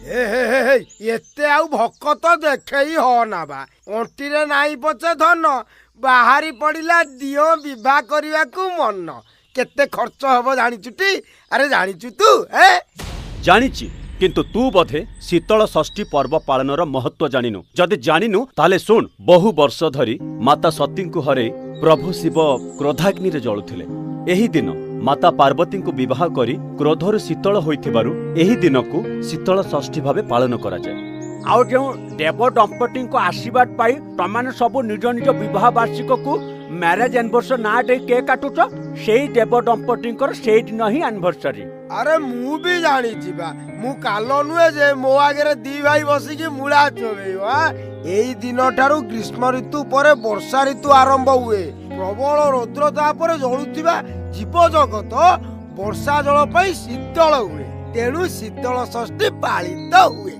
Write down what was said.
एते आउ भकत देखई हो ना बा अंटीरे नाई पचे धन बाहरी पड़िला दियो विवाह करने को मन केते खर्च हबो जानिचुटी अरे जानिचु तू जानिची किंतु तू बोधे शीतल षष्ठी पर्व पालनर महत्व जानिनु जदि जानिनु ताले सुन बहु वर्ष धरी माता सती को हरे प्रभु शिव क्रोधाग्नि रे जळुथिले एही दिन माता पार्वती को विवाह करी क्रोधर शीतल होइथिबारु एही दिन को शीतल षष्ठी भावे पालन करा जाय आउ जो देव दंपति को आशीर्वाद पाई तमाने सब निज निज विवाह वार्षिक को मैरेज एनिवर्सरी ना दे केक काटुच सेही देव दंपति से दिन ही एनिवर्सरी अरे मु भी जानी बा मु काल नुहे जे मो आगे दी भाई बसिकी मूला चोबे एई दिन ठारू ग्रीष्म ऋतु पर वर्षा ऋतु आरंभ हुए प्रबल रौद्रता पर जलुथिबा जीव जगत वर्षा जल शीतल हुए तेणु शीतल षष्ठी पालित हुए।